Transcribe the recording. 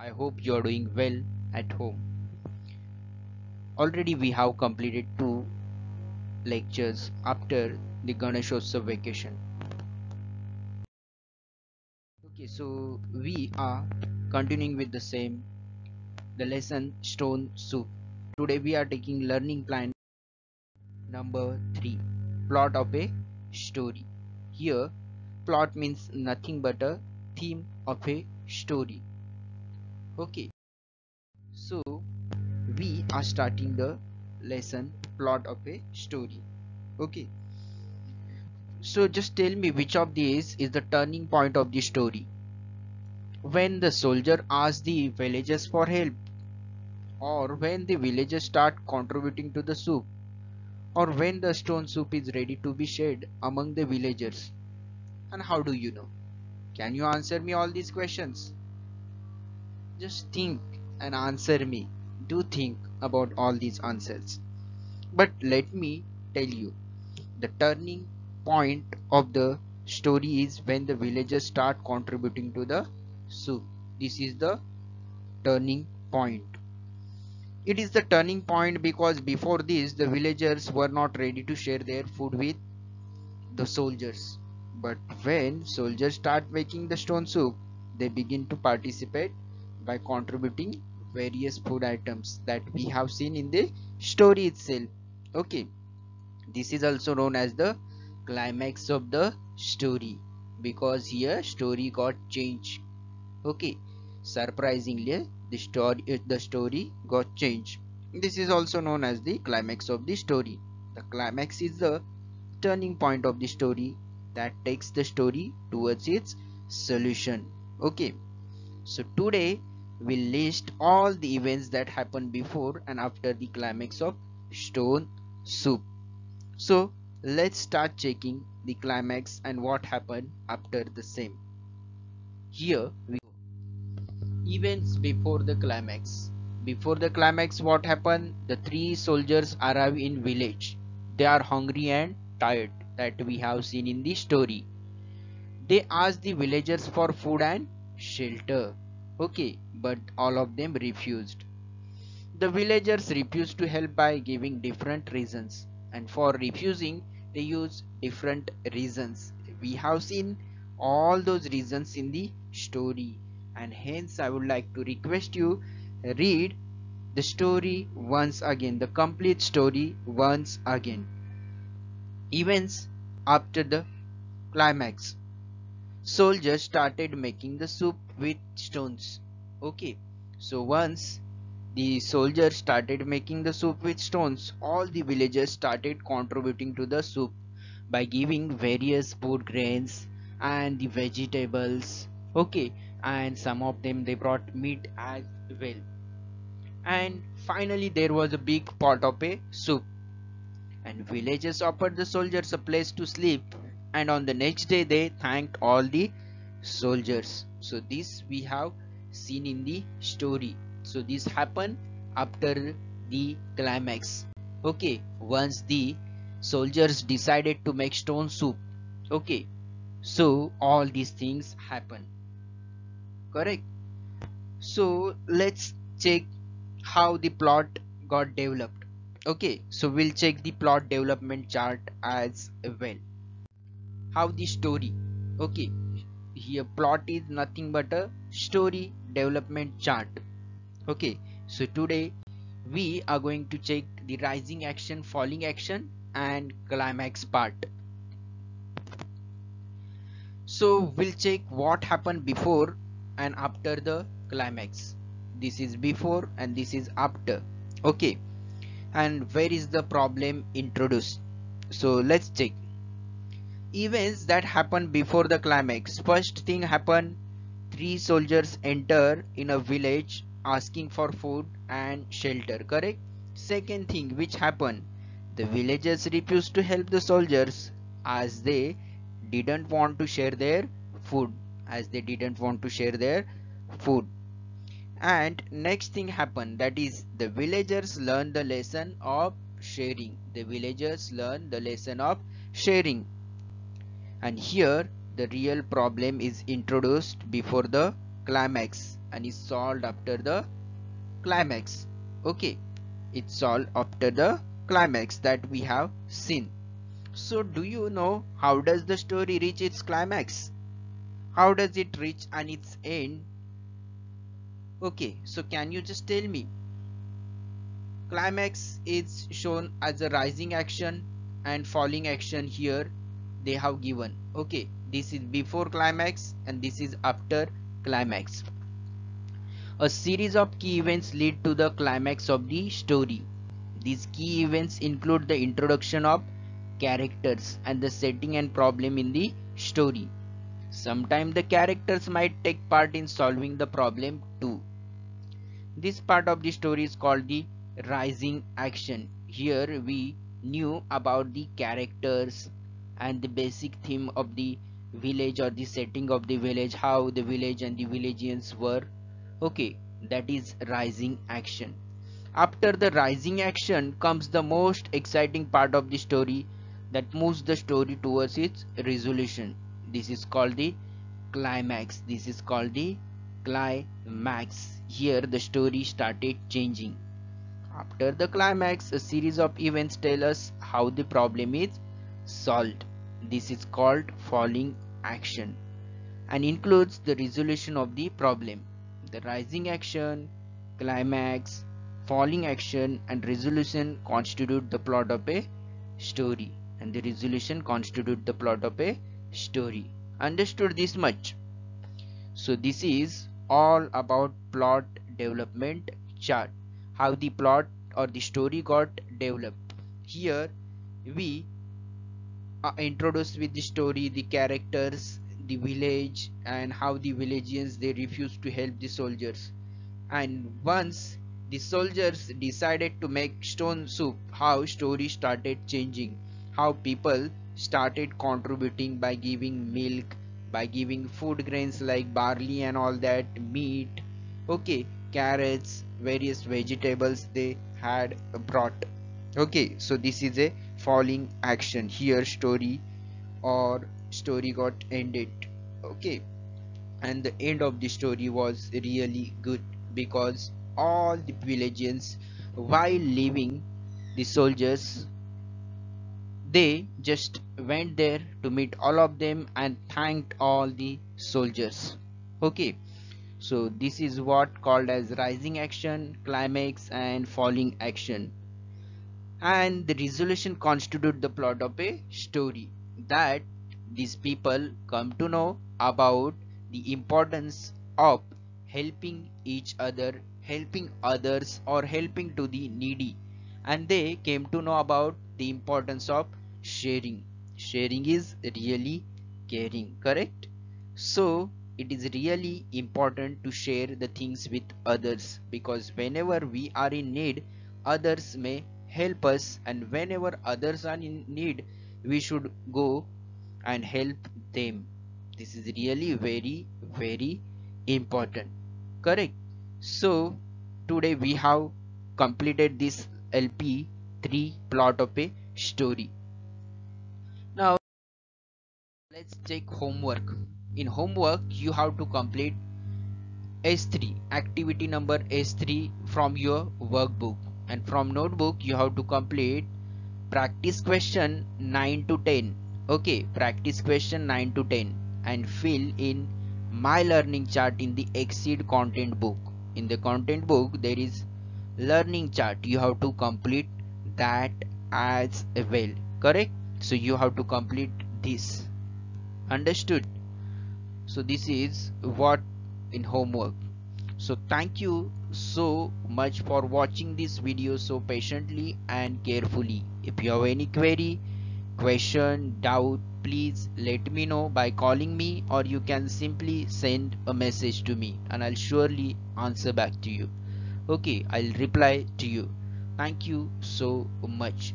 I hope you are doing well at home. Already we have completed 2 lectures after the Ganeshotsav vacation. Okay, so we are continuing with the lesson Stone Soup. Today we are taking learning plan number 3, plot of a story. Here, plot means nothing but a theme of a story. Okay, so we are starting the lesson plot of a story. Okay, so just tell me which of these is the turning point of the story. When the soldier asks the villagers for help, or when the villagers start contributing to the soup, or when the stone soup is ready to be shared among the villagers. And how do you know? Can you answer me all these questions? Just think and answer me. Do think about all these answers. But let me tell you, the turning point of the story is when the villagers start contributing to the soup. This is the turning point. It is the turning point because before this the villagers were not ready to share their food with the soldiers. But when soldiers start making the stone soup, they begin to participate by contributing various food items that we have seen in the story itself. Okay, this is also known as the climax of the story because here story got changed. Okay, surprisingly the story got changed. This is also known as the climax of the story. The climax is the turning point of the story that takes the story towards its solution. Okay, so today we'll list all the events that happened before and after the climax of stone soup. So let's start checking the climax and what happened after the same. Here we go. Events before the climax. Before the climax, what happened? The 3 soldiers arrive in village. They are hungry and tired, that we have seen in the story. They ask the villagers for food and shelter. Okay, but all of them refused. The villagers refused to help by giving different reasons, and for refusing they use different reasons. We have seen all those reasons in the story, and hence I would like to request you read the story once again, the complete story once again. Events after the climax. Soldiers started making the soup with stones. Okay, so once the soldiers started making the soup with stones, all the villagers started contributing to the soup by giving various food grains and the vegetables. Okay, and some of them they brought meat as well. And finally there was a big pot of a soup, and villagers offered the soldiers a place to sleep, and on the next day they thanked all the soldiers. So this we have seen in the story. So this happened after the climax. Okay, once the soldiers decided to make stone soup. Okay, so all these things happen. Correct. So let's check how the plot got developed. Okay, so we'll check the plot development chart as well. How the story. Okay, here plot is nothing but a story development chart. Okay, so today we are going to check the rising action, falling action and climax part. So we'll check what happened before and after the climax. This is before and this is after. Okay, and where is the problem introduced? So let's check events that happen before the climax. First thing happened, 3 soldiers enter in a village asking for food and shelter. Correct. Second thing which happened, the villagers refused to help the soldiers as they didn't want to share their food, and next thing happened, that is the villagers learn the lesson of sharing. And here the real problem is introduced before the climax. and is solved after the climax. Okay, it's solved after the climax that we have seen. So do you know how does the story reach its climax? How does it reach and its end? Okay, so can you just tell me? Climax is shown as a rising action and falling action here they have given. Okay, this is before climax and this is after climax. A series of key events lead to the climax of the story. These key events include the introduction of characters and the setting and problem in the story. Sometimes the characters might take part in solving the problem too. This part of the story is called the rising action. Here we knew about the characters and the basic theme of the village or the setting of the village, how the village and the villagians were. Okay, that is rising action. After the rising action comes the most exciting part of the story that moves the story towards its resolution. This is called the climax. This is called the climax. Here the story started changing. After the climax, a series of events tell us how the problem is solved. This is called falling action and includes the resolution of the problem. The rising action, climax, falling action and resolution constitute the plot of a story, and the resolution constitute the plot of a story. Understood this much? So this is all about plot development chart, how the plot or the story got developed. Here we are introduced with the story, the characters, the village, and how the villagians they refused to help the soldiers. And once the soldiers decided to make stone soup, how story started changing, how people started contributing by giving milk, by giving food grains like barley and all that, meat, okay, carrots, various vegetables they had brought. Okay, so this is a falling action. Here story got ended. Okay, and the end of the story was really good because all the villagers while leaving the soldiers they just went there to meet all of them and thanked all the soldiers. Okay, so this is what called as rising action, climax and falling action, and the resolution constitute the plot of a story that these people come to know about the importance of helping each other, helping others or helping to the needy, and they came to know about the importance of sharing. Sharing is really caring, correct? So it is really important to share the things with others because whenever we are in need others may help us, and whenever others are in need we should go and help them. This is really very important, correct? So today we have completed this LP3 plot of a story. Now let's take homework. In homework you have to complete S3 activity number S3 from your workbook, and from notebook you have to complete practice question 9 to 10. Okay, practice question 9 to 10 and fill in my learning chart in the Exceed content book. In the content book there is learning chart, you have to complete that as well, correct? So you have to complete this. Understood? So this is what in homework. So thank you so much for watching this video so patiently and carefully. If you have any query, question, doubt, please let me know by calling me, or you can simply send a message to me and I'll surely answer back to you. Okay, I'll reply to you. Thank you so much.